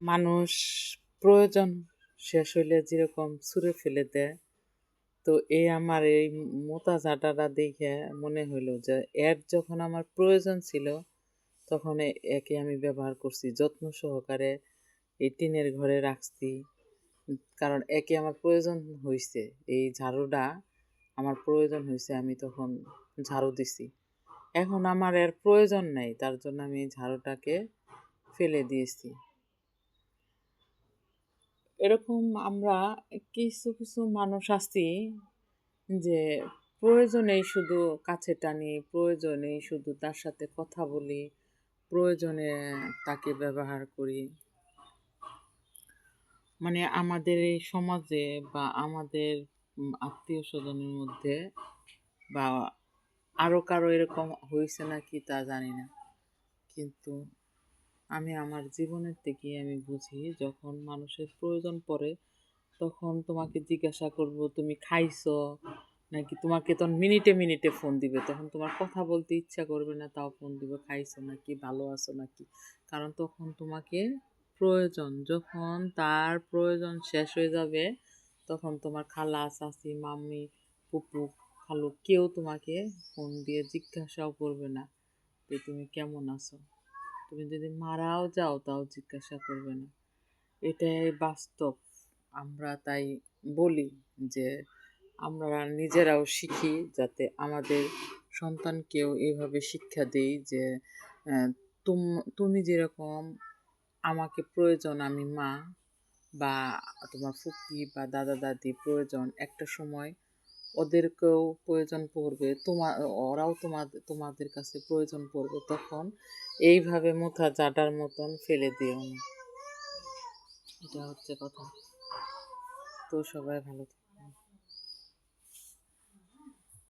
মানুষ প্রয়োজন শেষ হইলে যেরকম ছুঁড়ে ফেলে দেয়, তো আমার এই মোটা ঝাঁটাটা দেখে মনে হইলো যে এর যখন আমার প্রয়োজন ছিল তখন একে আমি ব্যবহার করছি যত্ন সহকারে, এই টিনের ঘরে রাখছি। কারণ একে আমার প্রয়োজন হয়েছে, এই ঝাড়ুটা আমার প্রয়োজন হয়েছে, আমি তখন ঝাড়ু দিছি। এখন আমার এর প্রয়োজন নাই, তার জন্য আমি এই ঝাড়ুটাকে ফেলে দিয়েছি। এরকম আমরা কিছু কিছু মানুষ আছি যে প্রয়োজনেই শুধু কাছে টানি, প্রয়োজনেই শুধু তার সাথে কথা বলি, প্রয়োজনে তাকে ব্যবহার করি। মানে আমাদের এই সমাজে বা আমাদের আত্মীয় স্বজনের মধ্যে বা আরো কারো এরকম হয়েছে নাকি তা জানি না, কিন্তু আমি আমার জীবনের থেকে আমি বুঝি যখন মানুষের প্রয়োজন পড়ে তখন তোমাকে জিজ্ঞাসা করব তুমি খাইছো নাকি, তোমাকে তখন মিনিটে মিনিটে ফোন দিবে, তখন তোমার কথা বলতে ইচ্ছা করবে না, তাও ফোন দিবে খাইছো নাকি, ভালো আছো নাকি। কারণ তখন তোমাকে প্রয়োজন, যখন তার প্রয়োজন শেষ হয়ে যাবে তখন তোমার খালা চাচি মাম্মি ফুপু খালু কেউ তোমাকে ফোন দিয়ে জিজ্ঞাসাও করবে না যে তুমি কেমন আছো। তুমি যদি মারাও যাও তাও জিজ্ঞাসা করবে না। এটাই বাস্তব। আমরা তাই বলি যে আমরা নিজেরাও শিখি, যাতে আমাদের সন্তানকেও এইভাবে শিক্ষা দেই যে আহ, তুমি যেরকম আমাকে প্রয়োজন, আমি মা বা তোমার ফুপি বা দাদা দাদি প্রয়োজন, একটা সময় ওদেরকেও প্রয়োজন পড়বে, ওরাও তোমাদের কাছে প্রয়োজন পড়বে, তখন এইভাবে মুথা জাটার মতন ফেলে দিও না। এটা হচ্ছে কথা। তো সবাই ভালো থাকো।